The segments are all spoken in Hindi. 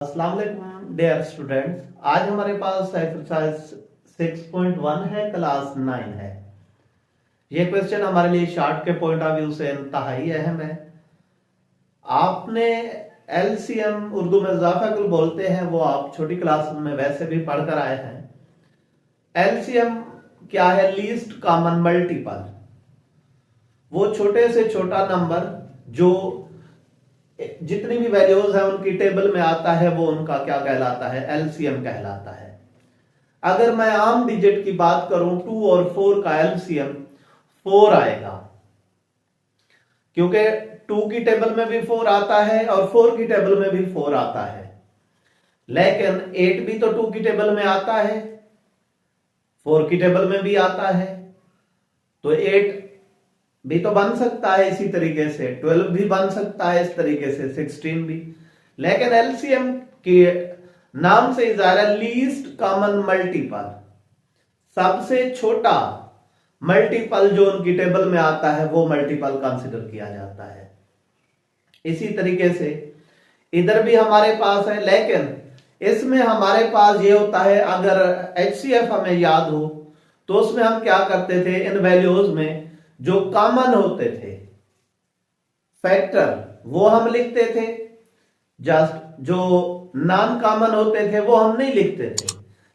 अस्सलाम वालेकुम डियर स्टूडेंट्स। आज हमारे पास एक्सरसाइज 6.1 है, क्लास 9 है। ये क्वेश्चन हमारे लिए शार्ट के पॉइंट ऑफ व्यू से इंतहाई अहम है। आपने एलसीएम उर्दू में ज़ाफ़िकुल बोलते हैं, वो आप छोटी क्लास में वैसे भी पढ़कर आए हैं। एलसीएम क्या है? Least common multiple. वो छोटे से छोटा नंबर जो जितनी भी वैल्यूज है उनकी टेबल में आता है, वो उनका क्या कहलाता है? एलसीएम कहलाता है। अगर मैं आम डिजिट की बात करूं, 2 और 4 का एलसीएम 4 आएगा, क्योंकि 2 की टेबल में भी 4 आता है और 4 की टेबल में भी 4 आता है। लेकिन 8 भी तो 2 की टेबल में आता है, 4 की टेबल में भी आता है, तो 8 भी तो बन सकता है इसी तरीके से, 12 भी बन सकता है इस तरीके से, 16 भी। लेकिन एलसीएम के नाम से इजारा लीस्ट कॉमन मल्टीपल, सबसे छोटा मल्टीपल जो उनकी टेबल में आता है वो मल्टीपल कंसिडर किया जाता है। इसी तरीके से इधर भी हमारे पास है, लेकिन इसमें हमारे पास ये होता है, अगर एचसीएफ हमें याद हो तो उसमें हम क्या करते थे, इन वैल्यूज में जो कॉमन होते थे फैक्टर वो हम लिखते थे, जस्ट जो नॉन कॉमन होते थे वो हम नहीं लिखते थे।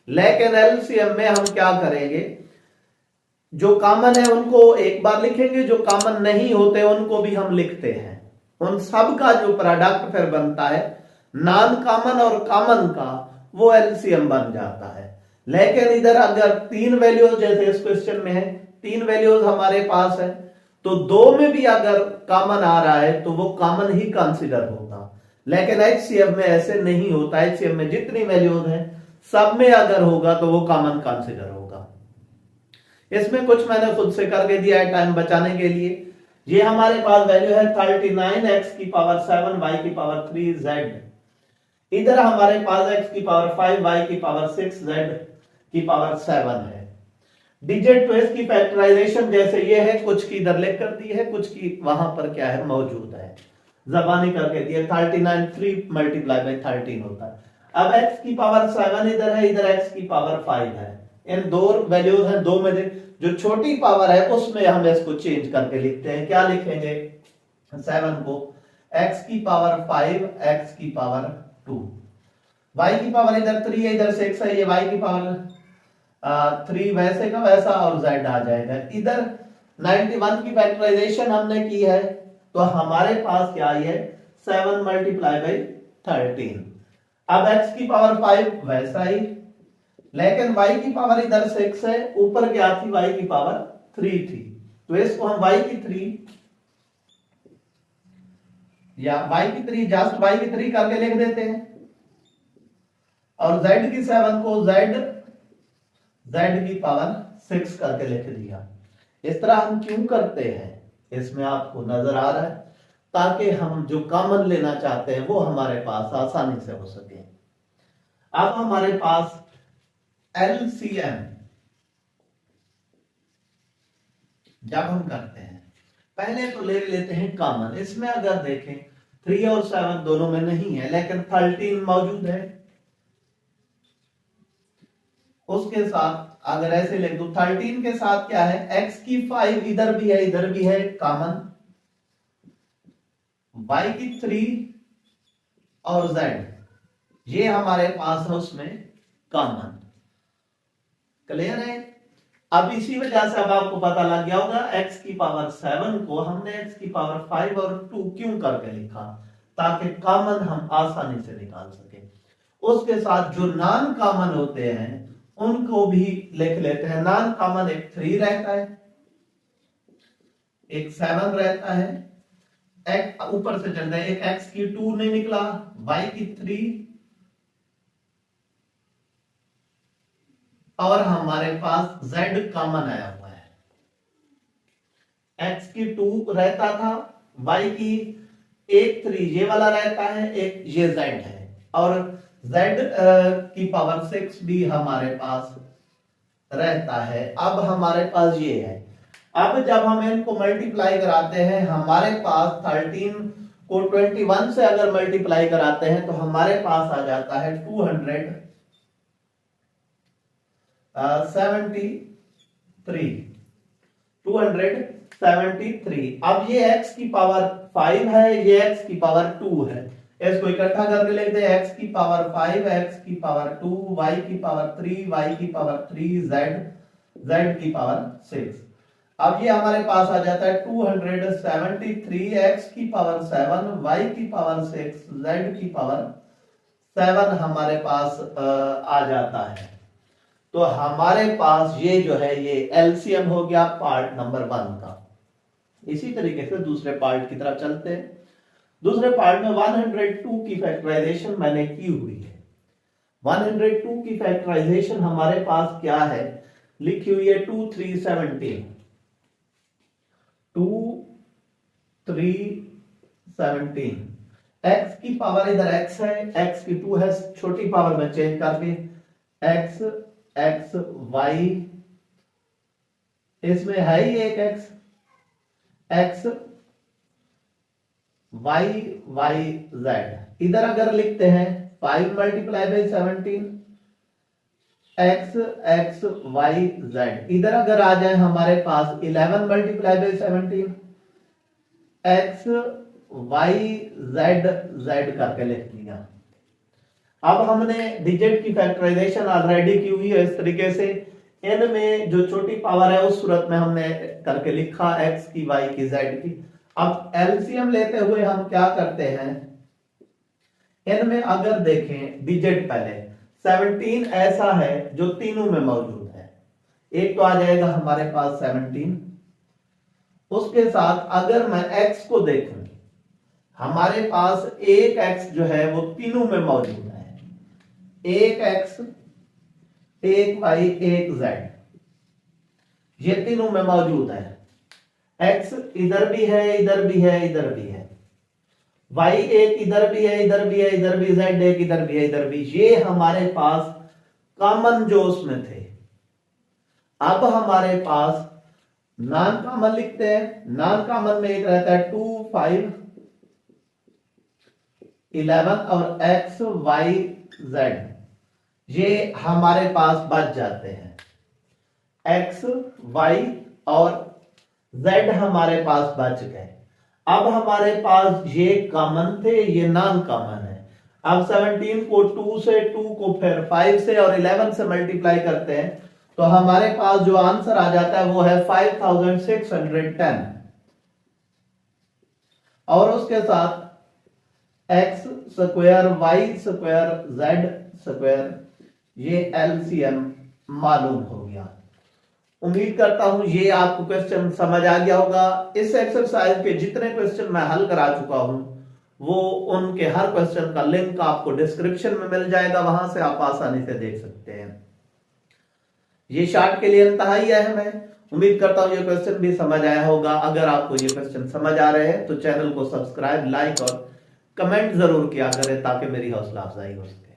लेकिन एलसीएम में हम क्या करेंगे, जो कॉमन है उनको एक बार लिखेंगे, जो कॉमन नहीं होते उनको भी हम लिखते हैं। उन सब का जो प्रोडक्ट फिर बनता है नॉन कॉमन और कॉमन का, वो एलसीएम बन जाता है। लेकिन इधर अगर 3 वैल्यूज जैसे इस क्वेश्चन में है, 3 वैल्यूज हमारे पास है, तो 2 में भी अगर कॉमन आ रहा है तो वो कॉमन ही कंसीडर होगा। लेकिन एचसीएफ में ऐसे नहीं होता। एचसीएफ में जितनी वैल्यूज है सब में अगर होगा तो वो कॉमन कंसीडर होगा। इसमें कुछ मैंने खुद से करके दिया है टाइम बचाने के लिए। ये हमारे पास वैल्यू है 39x की पावर 7 y की पावर 3 z। इधर हमारे पास x की पावर 5 y की पावर 6 z की पावर 7 है। डिजिट तो इसकी फैक्टराइजेशन जैसे ये है, कुछ की इधर लिख कर दी है, कुछ की वहां पर क्या है मौजूद है, जबानी करके दी है। 39 3 मल्टीप्लाई बाई 13 होता है। अब x की पावर 7 इधर है, इधर x की पावर 5 है। इन दो वैल्यूज हैं, दो में जो छोटी पावर है उसमें हम इसको चेंज करके लिखते हैं। क्या लिखेंगे? 7 को x की पावर 5 x की पावर 2, y की पावर इधर 3 है, इधर 6 है, ये y की पावर 3 वैसे का वैसा और z आ जाएगा। इधर 91 की फैक्टराइजेशन हमने की है, तो हमारे पास क्या आई है? 7 मल्टीप्लाई बाई 13। अब x की पावर 5 वैसा ही, लेकिन y की पावर इधर 6 है, ऊपर क्या थी? y की पावर 3 थी, तो इसको हम y की 3 या y की 3 जस्ट y की 3 करके लिख देते हैं, और z की 7 को z की पावर 6 करके लिख दिया। इस तरह हम क्यों करते हैं इसमें आपको नजर आ रहा है, ताकि हम जो कॉमन लेना चाहते हैं वो हमारे पास आसानी से हो सके। अब हमारे पास एलसीएम जब हम करते हैं, पहले तो ले लेते हैं कॉमन। इसमें अगर देखें 3 और 7 दोनों में नहीं है, लेकिन 13 मौजूद है। उसके साथ अगर ऐसे ले तो 13 के साथ क्या है? x की 5 इधर भी है, इधर भी है कॉमन, y की 3 और z ये हमारे पास है उसमें कॉमन। क्लियर है? अब इसी वजह से अब आपको पता लग गया होगा x की पावर 7 को हमने x की पावर 5 और 2 क्यों करके लिखा, ताकि कॉमन हम आसानी से निकाल सके। उसके साथ जो नॉन कॉमन होते हैं उनको भी लिख लेते हैं। नॉन कॉमन एक 3 रहता है, एक 7 रहता है, एक ऊपर से चल रहा है, एक x की 2 नहीं निकला, y की 3 और हमारे पास z कॉमन आया हुआ है। x की 2 रहता था, y की एक 3 ये वाला रहता है, एक ये z है, और z की पावर 6 भी हमारे पास रहता है। अब हमारे पास ये है। अब जब हम इनको मल्टीप्लाई कराते हैं हमारे पास 13 को 21 से अगर मल्टीप्लाई कराते हैं तो हमारे पास आ जाता है 273। अब ये x की पावर 5 है, ये x की पावर 2 है, इसको इकट्ठा करके लिखते हैं x की पावर 5, x की पावर 2, y की पावर 3, y की पावर 3, z की पावर 6। अब ये हमारे पास आ जाता है 273, x की पावर 7, y की पावर 6, z की पावर 7 हमारे पास आ जाता है। तो हमारे पास ये जो है ये एलसीएम हो गया पार्ट नंबर 1 का। इसी तरीके से दूसरे पार्ट की तरफ चलते हैं। दूसरे पार्ट में 102 की फैक्टराइजेशन मैंने की हुई है। 102 की फैक्टराइजेशन हमारे पास क्या है, लिखी हुई है 2317। 2317 x की पावर इधर x है, x की 2 है, छोटी पावर में चेंज करके x y, इसमें है ही एक x y z। इधर अगर लिखते हैं 5 multiply by 17 x y z। इधर अगर आ जाए हमारे पास 11 multiply by 17 x y z करके लिख लिया। अब हमने डिजिट की फैक्टराइजेशन ऑलरेडी की हुई है। इस तरीके से n में जो छोटी पावर है उस सूरत में हमने करके लिखा x की, y की, z की। अब एलसीएम लेते हुए हम क्या करते हैं, n में अगर देखें डिजिट पहले 17 ऐसा है जो तीनों में मौजूद है। एक तो आ जाएगा हमारे पास 17, उसके साथ अगर मैं x को देखूं हमारे पास एक x जो है वो तीनों में मौजूद है, एक x, एक y, एक z, ये तीनों में मौजूद है। x इधर भी है, इधर भी है, इधर भी है, y एक इधर भी है, इधर भी है, इधर भी, z एक इधर भी है, इधर भी। ये हमारे पास कॉमन जो उसमें थे। अब हमारे पास नॉन कॉमन लिखते हैं। नॉन कॉमन में एक रहता है 2 5 11 और x y z, ये हमारे पास बच जाते हैं। x y और z हमारे पास बच गए। अब हमारे पास ये कॉमन थे, ये नॉन कॉमन है। अब 17 को 2 से, 2 को फिर 5 से और 11 से मल्टीप्लाई करते हैं तो हमारे पास जो आंसर आ जाता है वो है 5610। और उसके साथ x square y square z square, ये एलसीएम मालूम हो गया। उम्मीद करता हूं ये आपको क्वेश्चन समझ आ गया होगा। इस एक्सरसाइज के जितने क्वेश्चन मैं हल करा चुका हूं वो उनके हर क्वेश्चन का लिंक आपको डिस्क्रिप्शन में मिल जाएगा, वहां से आप आसानी से देख सकते हैं। ये शार्ट के लिए इंतहाई अहम है। उम्मीद करता हूं ये क्वेश्चन भी समझ आया होगा। अगर आपको ये क्वेश्चन समझ आ रहे हैं तो चैनल को सब्सक्राइब, लाइक और कमेंट जरूर किया करें ताकि मेरी हौसला अफजाई हो सके।